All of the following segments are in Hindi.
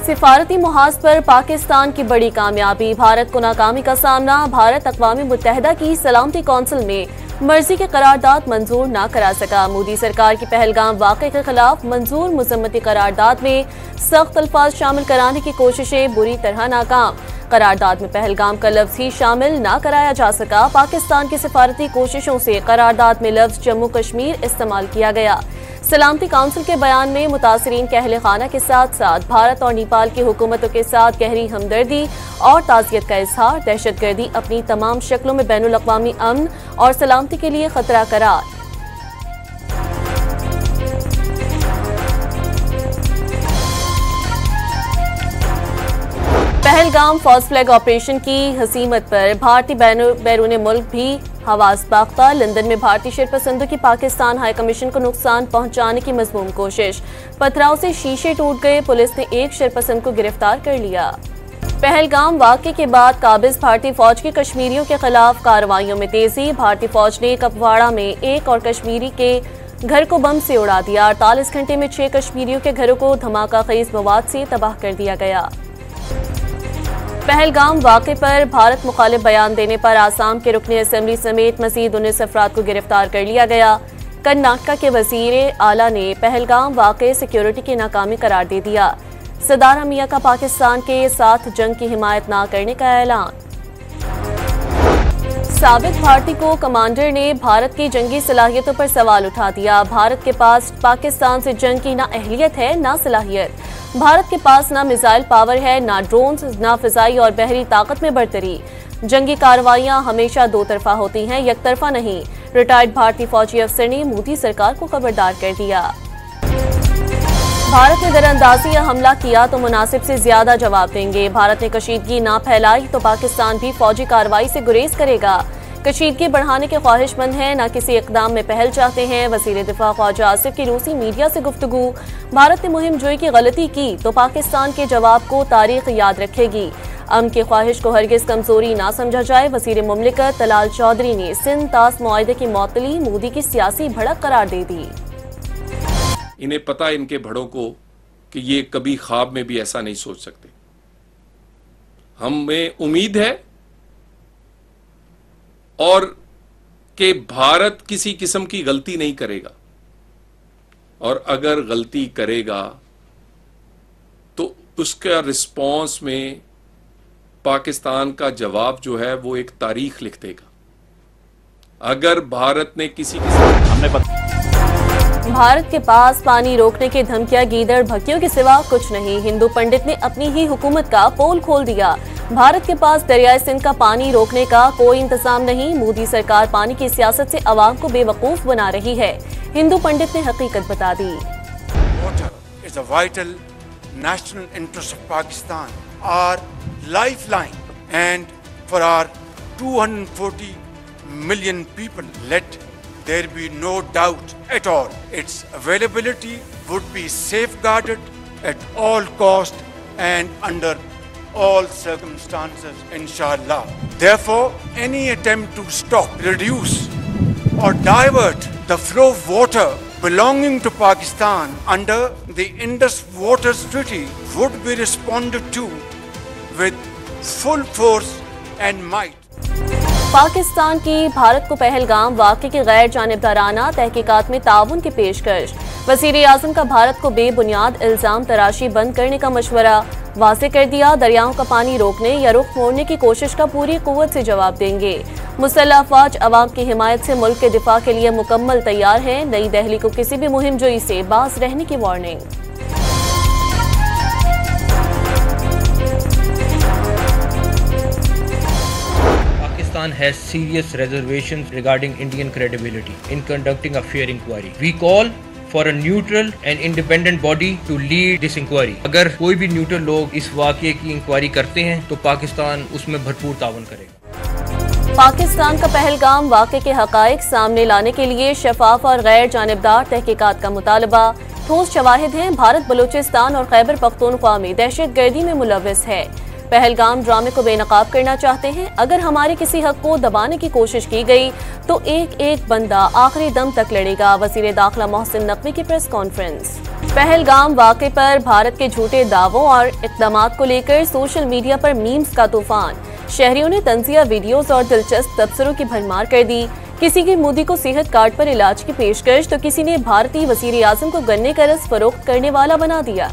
सिफारती मुहाज पर पाकिस्तान की बड़ी कामयाबी, भारत को नाकामी का सामना। भारत अक़वाम मुत्तहिदा की सलामती कौंसिल में मर्जी के करारदाद मंजूर न करा सका। मोदी सरकार की पहलगाम वाक़े के खिलाफ मंजूर मुज़म्मती करारदाद में सख्त अल्फाज शामिल कराने की कोशिशें बुरी तरह नाकाम। करारदाद में पहलगाम का लफ्ज़ ही शामिल न कराया जा सका। पाकिस्तान की सिफारती कोशिशों से करारदाद में लफ्ज़ जम्मू कश्मीर इस्तेमाल किया गया। सलामती काउंसिल के बयान में मुतासरीन के अहले खाना के साथ साथ भारत और नेपाल की हुकूमतों के साथ गहरी हमदर्दी और ताज़ियत का इजहार, दहशतगर्दी अपनी तमाम शक्लों में बैनुल अक़वामी अमन और सलामती के लिए खतरा करार। पहलगाम फॉल्स फ्लैग ऑपरेशन की हसीमत पर भारतीय बैरून मुल्क भी हवास बाख्ता। लंदन में भारतीय शरपसंदों की पाकिस्तान हाई कमीशन को नुकसान पहुंचाने की मज़मूम कोशिश, पथराव से शीशे टूट गए। पुलिस ने एक शरपसंद को गिरफ्तार कर लिया। पहलगाम वाक़े के बाद काबिज भारतीय फौज की कश्मीरियों के खिलाफ कार्रवाइयों में तेजी। भारतीय फौज ने कपवाड़ा में एक और कश्मीरी के घर को बम से उड़ा दिया। 48 घंटे में 6 कश्मीरियों के घरों को धमाका खेज मवाद से तबाह कर दिया गया। पहलगाम वाक़े पर भारत मुखालिफ बयान देने पर आसाम के रुकने असेंबली समेत मज़ीद 19 अफराद को गिरफ्तार कर लिया गया। कर्नाटका के वज़ीर आला ने पहलगाम वाक़े सिक्योरिटी की नाकामी करार दे दिया। सदारा मियां का पाकिस्तान के साथ जंग की हिमायत न करने का ऐलान। साबित भारती को कमांडर ने भारत की जंगी सलाहियतों पर सवाल उठा दिया। भारत के पास पाकिस्तान से जंग की ना अहलियत है ना सलाहियत। भारत के पास ना मिसाइल पावर है, ना ड्रोन्स, ना फिजाई और बहरी ताकत में बढ़तरी। जंगी कार्रवाइयां हमेशा दो तरफा होती हैं, एक तरफा नहीं। रिटायर्ड भारतीय फौजी अफसर ने मोदी सरकार को खबरदार कर दिया। भारत ने दरअंदाजी या हमला किया तो मुनासिब से ज्यादा जवाब देंगे। भारत ने कशीदगी ना फैलाई तो पाकिस्तान भी फौजी कार्रवाई से गुरेज करेगा। कशीदगी बढ़ाने के ख्वाहिशमंद हैं, न किसी इकदाम में पहल चाहते हैं। वज़ीर दिफा ख्वाजा आसिफ की रूसी मीडिया से गुफ्तगू। भारत ने मुहिम जोई की गलती की तो पाकिस्तान के जवाब को तारीख याद रखेगी। अमन की ख्वाहिश को हरगिज कमजोरी ना समझा जाए। वज़ीर मुमलिकत तलाल चौधरी ने सिंध तास मुआहदे की मुअत्तली मोदी की सियासी भड़क करार दे दी। इन्हें पता है इनके भड़ों को कि ये कभी ख्वाब में भी ऐसा नहीं सोच सकते। हमें उम्मीद है और कि भारत किसी किस्म की गलती नहीं करेगा, और अगर गलती करेगा तो उसका रिस्पॉन्स में पाकिस्तान का जवाब जो है वो एक तारीख लिख देगा। अगर भारत ने किसी भारत के पास पानी रोकने की धमकियां गीदड़ भक्तियों के सिवा कुछ नहीं। हिंदू पंडित ने अपनी ही हुकूमत का पोल खोल दिया। भारत के पास दरियाए सिंध का पानी रोकने का कोई इंतजाम नहीं। मोदी सरकार पानी की सियासत से अवाम को बेवकूफ बना रही है। हिंदू पंडित ने हकीकत बता दी। Water is a vital national interest of Pakistan, our lifeline, and for our 240 million people, let there be no doubt at all. Its availability would be safeguarded at all cost and under all circumstances, inshallah. Therefore, any attempt to stop, reduce or divert the flow of water belonging to Pakistan under the Indus Waters Treaty would be responded to with full force and might. Pakistan की भारत को पहलगाम वाक़े की गैर जानिबदाराना तहकीकात में ताउन की पेशकश। वज़ीर आज़म का भारत को बेबुनियाद इल्ज़ाम तराशी बंद करने का मशवरा। वाज़े कर दिया दरियाओं का पानी रोकने या रुख मोड़ने की कोशिश का पूरी कुव्वत से जवाब देंगे। मुसल्लह अफ़वाज अवाम की हिमायत से मुल्क के दिफा के लिए मुकम्मल तैयार है। नई दिल्ली को किसी भी मुहिम जोई से बाज रहने की warning. Pakistan has serious reservations regarding Indian credibility in conducting a fair inquiry. We call for a neutral and independent body to lead this inquiry. अगर कोई भी न्यूट्रल लोग इस वाक़े की इंक्वायरी करते हैं तो पाकिस्तान उसमें भरपूर ताउन करेगा। पाकिस्तान का पहलगाम वाक़े के हक़ाइक़ सामने लाने के लिए शफाफ और गैर जानिबदार तहकीकात का मुतालबा। ठोस शवाहिद हैं, भारत बलूचिस्तान और खैबर पख्तूनख्वा में दहशतगर्दी में मुलव्वस है। पहलगाम ड्रामे को बेनकाब करना चाहते हैं। अगर हमारे किसी हक को दबाने की कोशिश की गई तो एक एक बंदा आखिरी दम तक लड़ेगा। वज़ीर दाखिला मोहसिन नकवी की प्रेस कॉन्फ्रेंस। पहलगाम वाक़े पर भारत के झूठे दावों और इक़दामात को लेकर सोशल मीडिया पर मीम्स का तूफान। शहरियों ने तंजिया वीडियोस और दिलचस्प तबसरों की भरमार कर दी। किसी की मोदी को सेहत कार्ड पर इलाज की पेशकश तो किसी ने भारतीय वज़ीर आज़म को गन्ने का रस फरोख्त करने वाला बना दिया।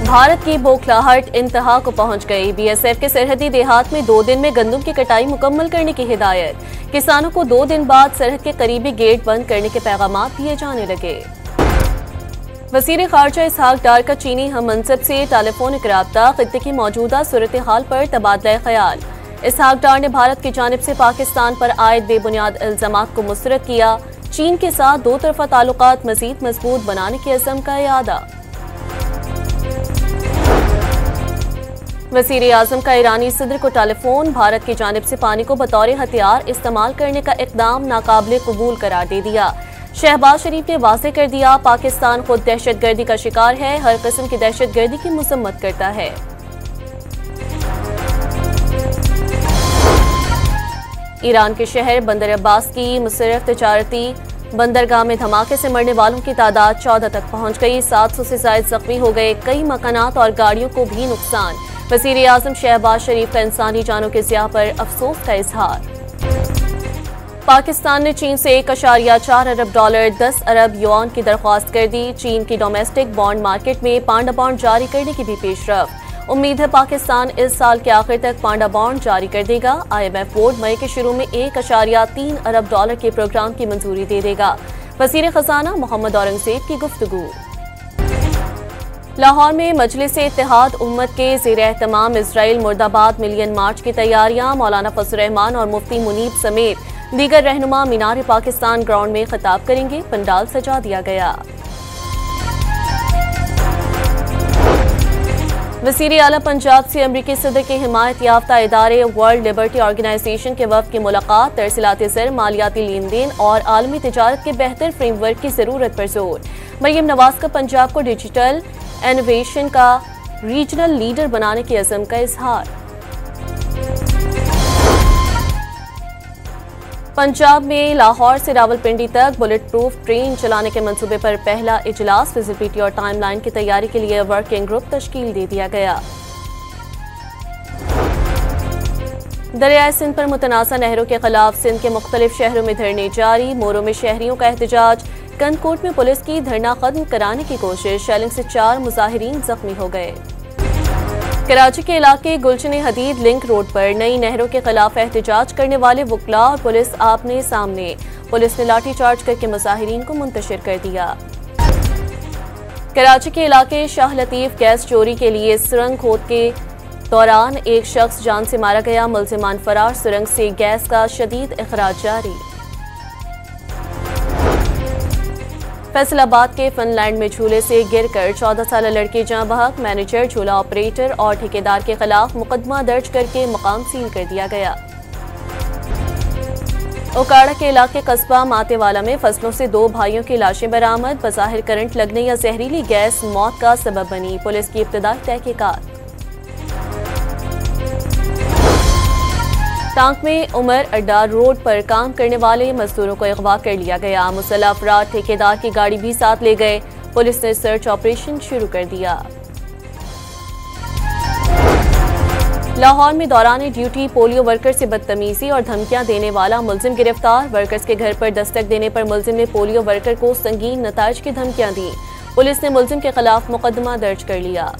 भारत की बौखलाहट इंतहा को पहुंच गई। बीएसएफ के सरहदी देहात में 2 दिन में गंदम की कटाई मुकम्मल करने की हिदायत। किसानों को 2 दिन बाद सरहद के करीबी गेट बंद करने के पैगामात दिए जाने लगे। वज़ीर ख़ारजा इसहाक डार का चीनी हम मनसब से टेलीफोनिक राब्ता, ख़ित्ते की मौजूदा सूरत हाल पर तबादला ख्याल। इसहाक डार ने भारत की जानिब से पाकिस्तान पर आयद बेबुनियाद इल्ज़ामात को मुस्तरद किया। चीन के साथ 2 तरफ़ा ताल्लुकात मज़ीद मजबूत बनाने के अज़्म का इरादा। वज़ीर आज़म का ईरानी सदर को टेलीफोन, भारत की जानिब से पानी को बतौर हथियार इस्तेमाल करने का इक़दाम नाकाबिले कबूल करार दे दिया। शहबाज शरीफ ने वाज़ेह कर दिया, पाकिस्तान खुद दहशतगर्दी का शिकार है, हर किस्म की दहशतगर्दी की मज़म्मत करता है। ईरान के शहर बंदर अब्बास की मुशर्रफ तजारती बंदरगाह में धमाके से मरने वालों की तादाद 14 तक पहुंच गई। 700 से ज़ायद जख्मी हो गए। कई मकानात और गाड़ियों को भी नुकसान। वज़ीर आज़म शहबाज शरीफ का इंसानी जानों के ज़िया पर अफसोस का इजहार। पाकिस्तान ने चीन से 1.4 अरब डॉलर 10 अरब युआन की दरख्वास्त कर दी। चीन की डोमेस्टिक बॉन्ड मार्केट में पांडा बॉन्ड जारी करने की भी पेशरफ। उम्मीद है पाकिस्तान इस साल के आखिर तक पांडा बॉन्ड जारी कर देगा। IMF बोर्ड मई के शुरू में 1.3 अरब डॉलर के प्रोग्राम की मंजूरी दे देगा। वज़ीर खजाना मोहम्मद औरंगज़ेब की गुफ्तगू। लाहौर में मजलिस इत्तेहाद उम्मत के ज़ेर एहतमाम इजराइल मुर्दाबाद मिलियन मार्च की तैयारियां। मौलाना फजल रहमान और मुफ्ती मुनीब समेत दीगर रहनुमा मीनार पाकिस्तान ग्राउंड में खिताब करेंगे। पंडाल सजा दिया गया। वज़ीर आला पंजाब से अमरीकी सदर के हिमायत याफ्ता इदारे वर्ल्ड लिबर्टी ऑर्गेनाइजेशन के वफ़द की मुलाकात। तरसीलात ज़र, मालियाती लेन देन और आलमी तिजारत के बेहतर फ्रेमवर्क की ज़रूरत पर जोर। मरियम नवाज का पंजाब को डिजिटल इनोवेशन का रीजनल लीडर बनाने के अज़्म का इजहार। पंजाब में लाहौर से रावलपिंडी तक बुलेट प्रूफ ट्रेन चलाने के मंसूबे पर पहला इजलास। फिजिबिलिटी और टाइमलाइन की तैयारी के लिए वर्किंग ग्रुप तश्कील दे दिया गया। दरियाए सिंध पर मुतनाज़ा नहरों के खिलाफ सिंध के मुख्तलिफ शहरों में धरने जारी। मोरों में शहरियों का एहतजाज। कंदकोट में पुलिस की धरना खत्म कराने की कोशिश। शेलिंग से 4 मुजाहिरीन जख्मी हो गए। कराची के इलाके गुलशन हदीद लिंक रोड पर नई नहरों के खिलाफ एहतजाज करने वाले वकला और पुलिस आमने सामने। पुलिस ने लाठीचार्ज करके मुजाहिरीन को मुंतशिर कर दिया। कराची के इलाके शाह लतीफ गैस चोरी के लिए सुरंग खोद के दौरान एक शख्स जान से मारा गया। मुल्जिमान फरार। सुरंग से गैस का शदीद इखराज जारी। फैसलाबाद के फिनलैंड में झूले से गिरकर 14 साल लड़की जाँ बहक। मैनेजर, झूला ऑपरेटर और ठेकेदार के खिलाफ मुकदमा दर्ज करके मकाम सील कर दिया गया। ओकाड़ा के इलाके कस्बा मातेवाला में फसलों से 2 भाइयों की लाशें बरामद। बज़ाहिर करंट लगने या जहरीली गैस मौत का सबब बनी। पुलिस की इब्तदाई तहकीकात। टांक में उमर अड्डा रोड पर काम करने वाले मजदूरों को अगवा कर लिया गया। मुसल्लह अफराद ठेकेदार की गाड़ी भी साथ ले गए। पुलिस ने सर्च ऑपरेशन शुरू कर दिया। लाहौर में दौरान ड्यूटी पोलियो वर्कर से बदतमीजी और धमकियां देने वाला मुलजिम गिरफ्तार। वर्कर्स के घर पर दस्तक देने पर मुलजिम ने पोलियो वर्कर को संगीन नताइज की धमकियां दी। पुलिस ने मुलजिम के खिलाफ मुकदमा दर्ज कर लिया।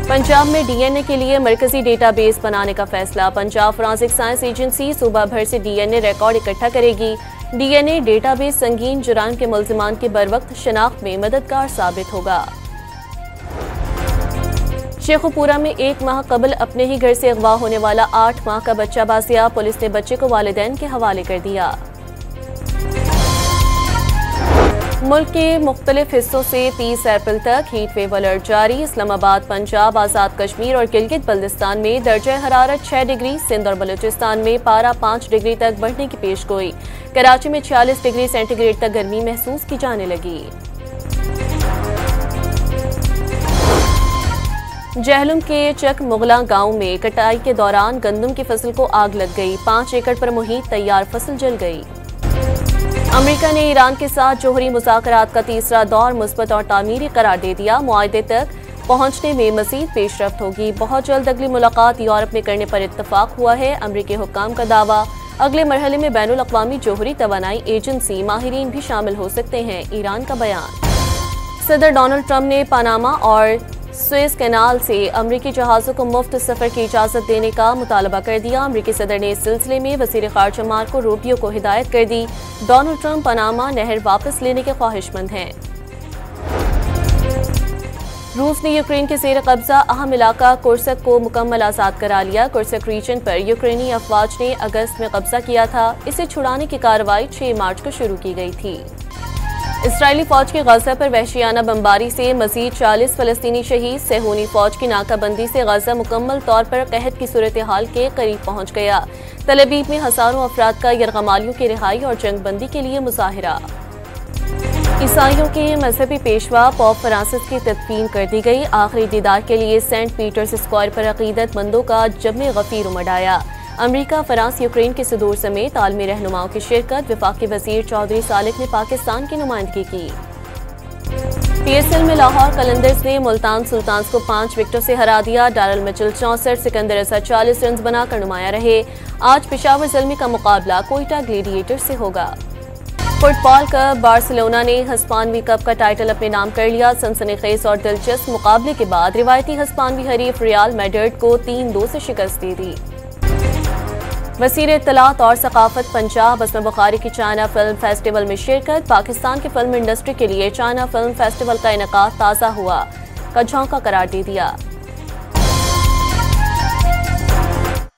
पंजाब में डीएनए के लिए मरकजी डेटाबेस बनाने का फैसला। पंजाब फोरेंसिक साइंस एजेंसी सूबा भर से डीएनए रिकॉर्ड इकट्ठा करेगी। डीएनए डेटाबेस संगीन जुराइम के मुल्जिमान की बरवक्त शनाख्त में मददगार साबित होगा। शेखुपुरा में 1 माह कबल अपने ही घर से अगवा होने वाला 8 माह का बच्चा बाजियाब। पुलिस ने बच्चे को वालिदैन के हवाले कर दिया। मुल्क के मुख्तलिफ हिस्सों से 30 अप्रैल तक हीट वेव अलर्ट जारी। इस्लामाबाद, पंजाब, आज़ाद कश्मीर और गिलगित बल्तिस्तान में दर्जा हरारत 6 डिग्री, सिंध और बलूचिस्तान में पारा 5 डिग्री तक बढ़ने की पेशगोई। कराची में 46 डिग्री सेंटीग्रेड तक गर्मी महसूस की जाने लगी। जहलुम के चक मुगला गांव में कटाई के दौरान गंदम की फसल को आग लग गई। 5 एकड़ पर मुहित तैयार फसल जल गई। अमेरिका ने ईरान के साथ जोहरी मुज़ाकरात का तीसरा दौर मुस्बत और तामीरी करार दे दिया। मुआहदे तक पहुंचने में मज़ीद पेशरफ्त होगी। बहुत जल्द अगली मुलाकात यूरोप में करने पर इत्तफाक हुआ है। अमरीकी हुक्काम का दावा, अगले मरहले में बैनुल अक़वामी जोहरी तवानाई एजेंसी माहिरीन भी शामिल हो सकते हैं। ईरान का बयान। सदर डोनाल्ड ट्रंप ने पनामा और स्वेज कैनाल से अमरीकी जहाज़ों को मुफ्त सफ़र की इजाज़त देने का मुतालबा कर दिया। अमरीकी सदर ने इस सिलसिले में वज़ीर ख़ारजा मार्को रूबियो को हिदायत कर दी। डोनाल्ड ट्रंप पनामा नहर वापस लेने के ख्वाहिशमंद हैं। रूस ने यूक्रेन के ज़ेर कब्जा अहम इलाका कुर्स्क को मुकम्मल आज़ाद करा लिया। कुर्स्क रीजन पर यूक्रेनी अफवाज ने अगस्त में कब्जा किया था। इसे छुड़ाने की कार्रवाई 6 मार्च को शुरू की गई थी। इसराइली फौज की गजा पर वहशियाना बमबारी से मजीद 40 फलस्तीनी शहीद। सेहूनी फौज की नाकाबंदी से गजा मुकम्मल तौर पर कहत की सूरत हाल के करीब पहुंच गया। तल अवीव में हजारों अफराद का यरगमालियों की रिहाई और जंगबंदी के लिए मुजाहिरा। ईसाइयों के मजहबी पेशवा पोप फ्रांसिस की तदफीन कर दी गई। आखिरी दीदार के लिए सेंट पीटर्स स्क्वायर पर अकीदतमंदों का जमे गफीर उमड़ आया। अमरीका, फ्रांस, यूक्रेन के सदूर समेत आलमी रहनुमाओं की शिरकत। वफाकी वजीर चौधरी सालिक ने पाकिस्तान की नुमाइंदगी की। PSL में लाहौर कलंदर्स ने मुल्तान सुल्तान्स को 5 विकेटों से हरा दिया। डारल मिचेल 64, सिकंदर असद 40 रन बनाकर नुमाया रहे। आज पेशावर ज़ल्मी का मुकाबला कोयटा ग्लेडिएटर से होगा। फुटबॉल कप बार्सिलोना ने हिस्पानवी कप का टाइटल अपने नाम कर लिया। सनसनीखेज और दिलचस्प मुकाबले के बाद रिवायती हिस्पानवी हरीफ रियाल मैड्रिड को 3-2 से शिकस्त दे दी। वज़ीर इत्तलात और सकाफत पंजाब असमा बुखारी की चाइना फिल्म फेस्टिवल में शिरकत। पाकिस्तान की फिल्म इंडस्ट्री के लिए चाइना फिल्म फेस्टिवल का इनेकाद ताज़ा हुआ का झोंका करार दे दिया।